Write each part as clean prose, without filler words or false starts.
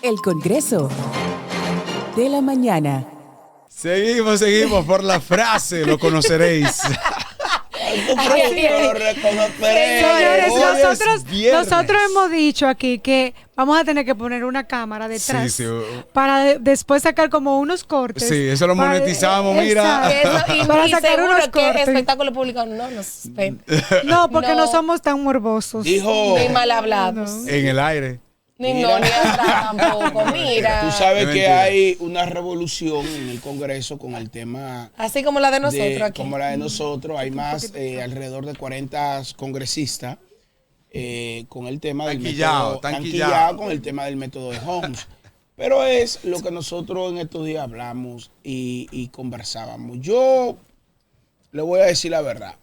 El Congreso de la Mañana. Seguimos por la frase, lo conoceréis. Señores, nosotros hemos dicho aquí que vamos a tener que poner una cámara detrás para después sacar como unos cortes. Sí, eso lo monetizamos, mira. Para sacar unos cortes. Espectáculo público no nos ven. No, porque no somos tan morbosos. Ni mal hablados. En el aire. Ni atrás tampoco, mira. Tú sabes que hay una revolución en el Congreso con el tema... Así como la de nosotros aquí. Como la de nosotros. Hay más, alrededor de 40 congresistas con el tema del método... Tanquillado con el tema del método de Holmes. Pero es lo que nosotros en estos días hablamos y conversábamos. Yo le voy a decir la verdad.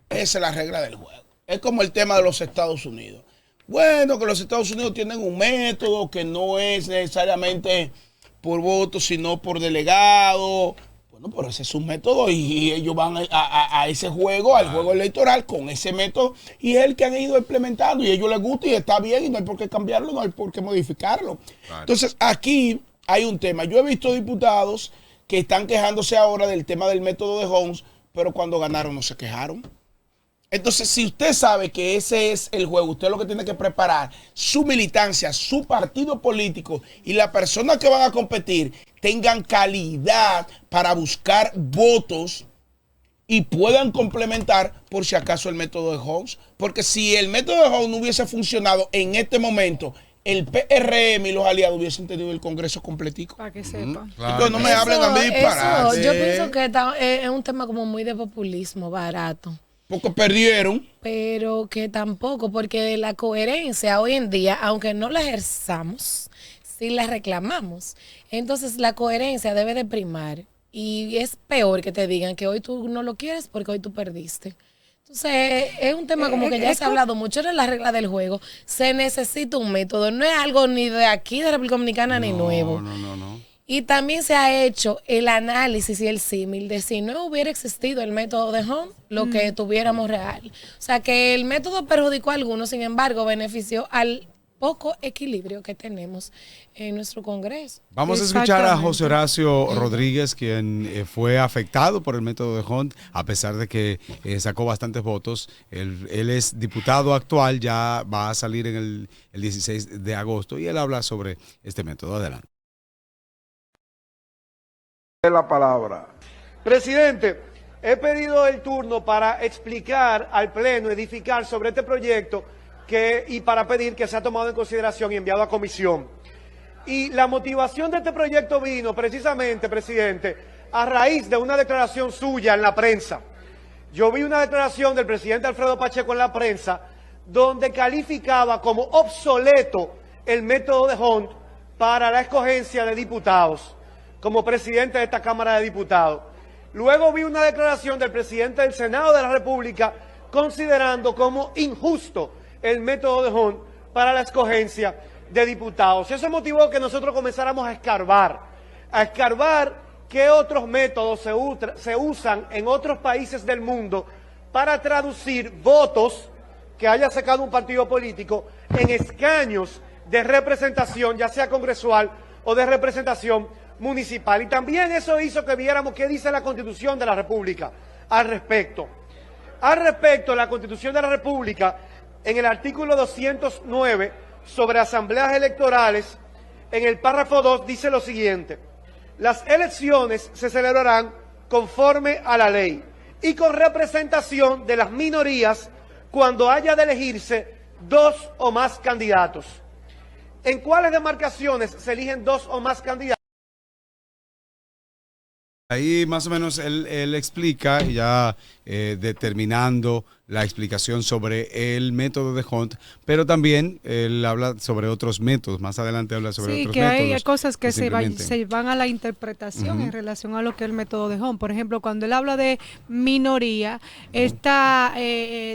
Esa es la regla del juego. Es como el tema de los Estados Unidos. Bueno, que los Estados Unidos tienen un método que no es necesariamente por voto, sino por delegado. Bueno, pero ese es un método y ellos van a ese juego, al juego electoral con ese método y es el que han ido implementando y a ellos les gusta y está bien y no hay por qué cambiarlo, no hay por qué modificarlo. Claro. Entonces, aquí hay un tema. Yo he visto diputados que están quejándose ahora del tema del método de Holmes, pero cuando ganaron no se quejaron. Entonces, si usted sabe que ese es el juego, usted lo que tiene que preparar, su militancia, su partido político y la persona que van a competir tengan calidad para buscar votos y puedan complementar por si acaso el método de Holmes. Porque si el método de Holmes no hubiese funcionado en este momento, el PRM y los aliados hubiesen tenido el Congreso completico. Para que sepan. Claro. Entonces no me hablen a mí disparate. Yo pienso que es un tema como muy de populismo barato. Porque perdieron. Pero que tampoco, porque la coherencia hoy en día, aunque no la ejerzamos, sí la reclamamos. Entonces la coherencia debe de primar. Y es peor que te digan que hoy tú no lo quieres porque hoy tú perdiste. Entonces es un tema como que ya se ha hablado mucho de la regla del juego. Se necesita un método. No es algo ni de aquí, de República Dominicana, ni nuevo. No. Y también se ha hecho el análisis y el símil de si no hubiera existido el método de Holmes, lo que tuviéramos real. O sea, que el método perjudicó a algunos, sin embargo, benefició al poco equilibrio que tenemos en nuestro Congreso. Vamos a escuchar a José Horacio Rodríguez, quien fue afectado por el método de Holmes, a pesar de que sacó bastantes votos. Él es diputado actual, ya va a salir en el 16 de agosto, y él habla sobre este método. Adelante. La palabra. Presidente, he pedido el turno para explicar al Pleno, edificar sobre este proyecto y para pedir que sea tomado en consideración y enviado a comisión. Y la motivación de este proyecto vino precisamente, presidente, a raíz de una declaración suya en la prensa. Yo vi una declaración del presidente Alfredo Pacheco en la prensa donde calificaba como obsoleto el método de Holmes para la escogencia de diputados, como presidente de esta Cámara de Diputados. Luego vi una declaración del presidente del Senado de la República considerando como injusto el método de Holmes para la escogencia de diputados. Eso motivó que nosotros comenzáramos a escarbar qué otros métodos se usan en otros países del mundo para traducir votos que haya sacado un partido político en escaños de representación, ya sea congresual o de representación municipal. Y también eso hizo que viéramos qué dice la Constitución de la República al respecto. Al respecto, la Constitución de la República, en el artículo 209 sobre asambleas electorales, en el párrafo 2 dice lo siguiente: las elecciones se celebrarán conforme a la ley y con representación de las minorías cuando haya de elegirse 2 o más candidatos. ¿En cuáles demarcaciones se eligen 2 o más candidatos? Ahí más o menos él explica, ya determinando la explicación sobre el método de Hunt, pero también él habla sobre otros métodos. Más adelante habla sobre otros métodos. Sí, que hay cosas que se van a la interpretación en relación a lo que es el método de Hunt. Por ejemplo, cuando él habla de minoría, esta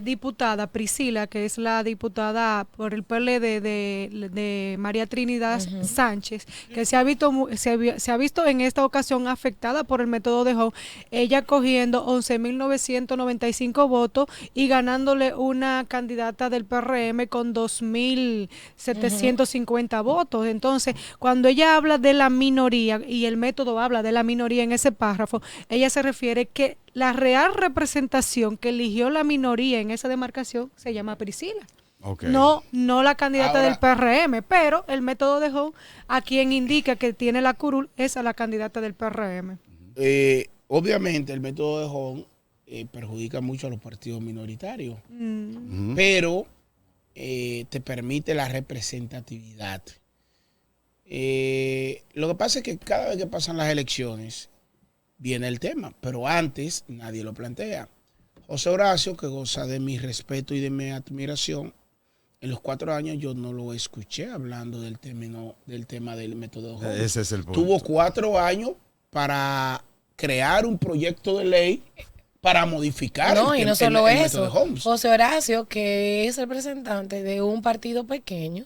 diputada Priscila, que es la diputada por el PLD de María Trinidad Sánchez, que se ha visto en esta ocasión afectada por el método de Hunt, ella cogiendo 11.995 votos y y ganándole una candidata del PRM con 2.750 votos. Entonces, cuando ella habla de la minoría y el método habla de la minoría en ese párrafo, ella se refiere que la real representación que eligió la minoría en esa demarcación se llama Priscila. Okay. No la candidata del PRM, pero el método de Home a quien indica que tiene la curul es a la candidata del PRM. Obviamente el método de Home perjudica mucho a los partidos minoritarios, pero te permite la representatividad. Lo que pasa es que cada vez que pasan las elecciones viene el tema, pero antes nadie lo plantea. José Horacio, que goza de mi respeto y de mi admiración, en los 4 años yo no lo escuché hablando del tema del método de Home. Ese es el punto. Tuvo 4 años para crear un proyecto de ley para modificar el método de Homes. José Horacio, que es representante de un partido pequeño,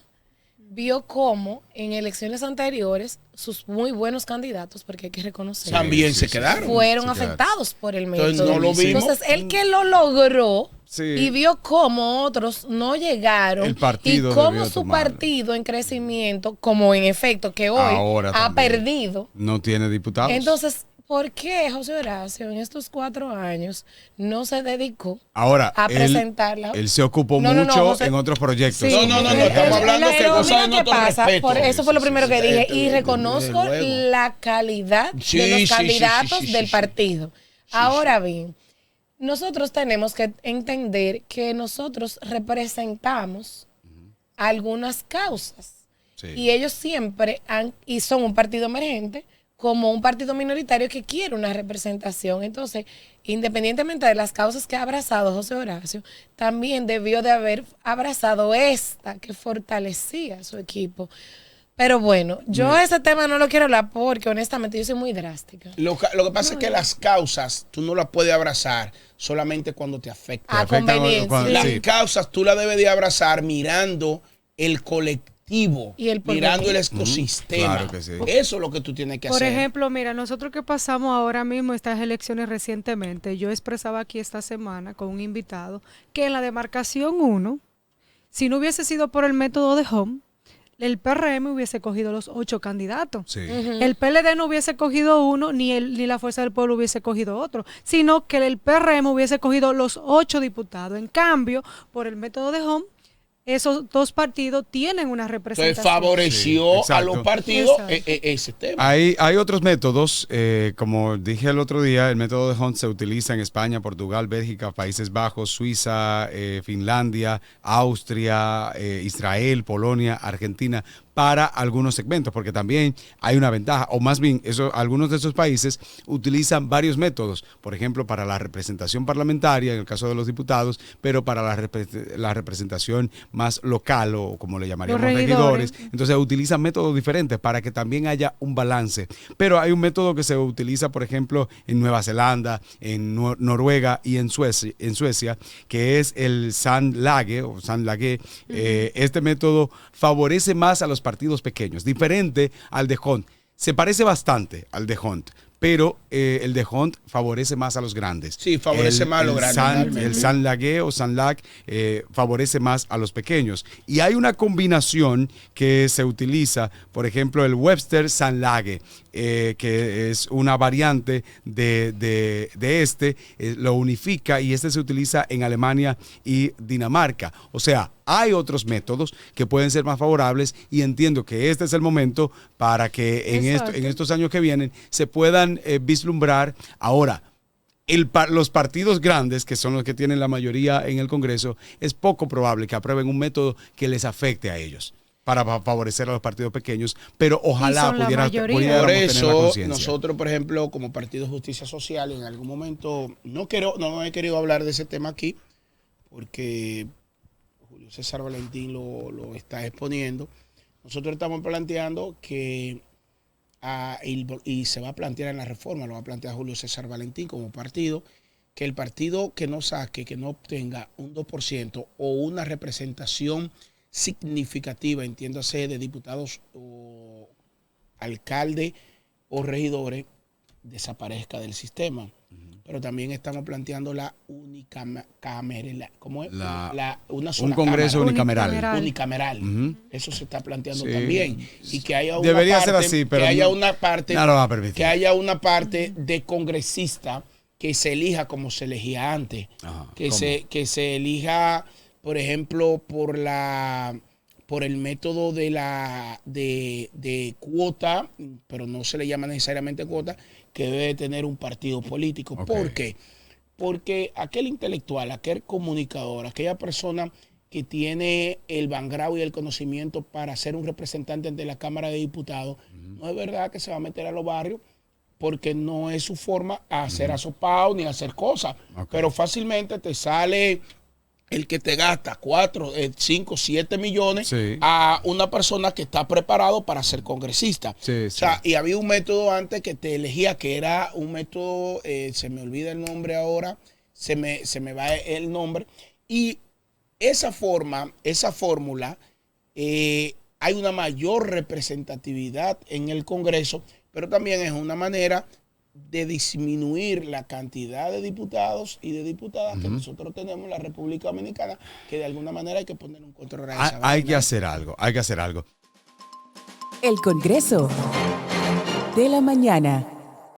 vio cómo en elecciones anteriores sus muy buenos candidatos, porque hay que reconocer, también se quedaron. Fueron afectados por el método. Entonces, no lo vimos. Entonces, él que lo logró y vio cómo otros no llegaron y cómo su partido en crecimiento, como en efecto que hoy ha perdido. No tiene diputados. Entonces, ¿por qué José Horacio en estos 4 años no se dedicó a presentarla? Él se ocupó mucho en otros proyectos. Sí, no, estamos hablando que goza de nuestro respeto. Eso fue lo primero que dije. Y reconozco la calidad de los candidatos del partido. Ahora bien, nosotros tenemos que entender que nosotros representamos algunas causas. Sí. Y ellos siempre y son un partido emergente, como un partido minoritario que quiere una representación. Entonces, independientemente de las causas que ha abrazado José Horacio, también debió de haber abrazado esta que fortalecía a su equipo. Pero bueno, yo ese tema no lo quiero hablar porque honestamente yo soy muy drástica. Lo que pasa es que las causas tú no las puedes abrazar solamente cuando te afectan. A conveniencia. Las causas tú las debes de abrazar mirando el colectivo. Mirando el ecosistema. Claro que sí. Eso es lo que tú tienes que hacer. Por ejemplo, mira, nosotros que pasamos ahora mismo estas elecciones recientemente, yo expresaba aquí esta semana con un invitado que en la demarcación 1, si no hubiese sido por el método de Home, el PRM hubiese cogido los 8 candidatos. Sí. El PLD no hubiese cogido uno, ni la Fuerza del Pueblo hubiese cogido otro, sino que el PRM hubiese cogido los 8 diputados. En cambio, por el método de Home, esos 2 partidos tienen una representación. Entonces favoreció a los partidos ese tema. Hay otros métodos, como dije el otro día, el método de Home se utiliza en España, Portugal, Bélgica, Países Bajos, Suiza, Finlandia, Austria, Israel, Polonia, Argentina, para algunos segmentos, porque también hay una ventaja, o más bien, algunos de esos países utilizan varios métodos, por ejemplo, para la representación parlamentaria, en el caso de los diputados, pero para la representación más local, o como le llamaríamos regidores. Entonces utilizan métodos diferentes para que también haya un balance. Pero hay un método que se utiliza, por ejemplo, en Nueva Zelanda, en Noruega y en Suecia, que es el Sandlage. Este método favorece más a los partidos pequeños, diferente al de Hunt. Se parece bastante al de Hunt, pero el de Hunt favorece más a los grandes. Sí, favorece más a los grandes. El Sandlage favorece más a los pequeños. Y hay una combinación que se utiliza, por ejemplo, el Webster Sandlage, que es una variante de lo unifica, y se utiliza en Alemania y Dinamarca. O sea, hay otros métodos que pueden ser más favorables, y entiendo que este es el momento para que en estos años que vienen se puedan vislumbrar. Ahora, los partidos grandes, que son los que tienen la mayoría en el Congreso, es poco probable que aprueben un método que les afecte a ellos, para favorecer a los partidos pequeños, pero ojalá pudiéramos tener la conciencia. Por eso nosotros, por ejemplo, como Partido Justicia Social, en algún momento, no he querido hablar de ese tema aquí, porque Julio César Valentín lo está exponiendo. Nosotros estamos planteando que, y se va a plantear en la reforma, lo va a plantear Julio César Valentín como partido, que el partido que no obtenga un 2% o una representación significativa, entiéndase, de diputados o alcaldes o regidores, desaparezca del sistema. pero también estamos planteando la unicameral. ¿Cómo es? Una un sola Congreso cámara. unicameral. Unicameral. Eso se está planteando también. Y que haya una Debería parte, ser así, pero que haya no, una parte, no lo va a permitir. que haya una parte de congresista que se elija como se elegía antes. Ajá, que se elija, por ejemplo, por el método de cuota, pero no se le llama necesariamente cuota, que debe tener un partido político. Okay. ¿Por qué? Porque aquel intelectual, aquel comunicador, aquella persona que tiene el background y el conocimiento para ser un representante ante la Cámara de Diputados, no es verdad que se va a meter a los barrios, porque no es su forma a hacer asopao ni a hacer cosas. Okay. Pero fácilmente te sale el que te gasta 4, 5, 7 millones a una persona que está preparado para ser congresista. Sí, o sea, y había un método antes que te elegía, que era un método, se me olvida el nombre ahora, se me va el nombre. Y esa fórmula, hay una mayor representatividad en el Congreso, pero también es una manera de disminuir la cantidad de diputados y de diputadas que nosotros tenemos en la República Dominicana, que de alguna manera hay que poner un control a esa Hay que hacer algo, hay que hacer algo. El Congreso de la Mañana.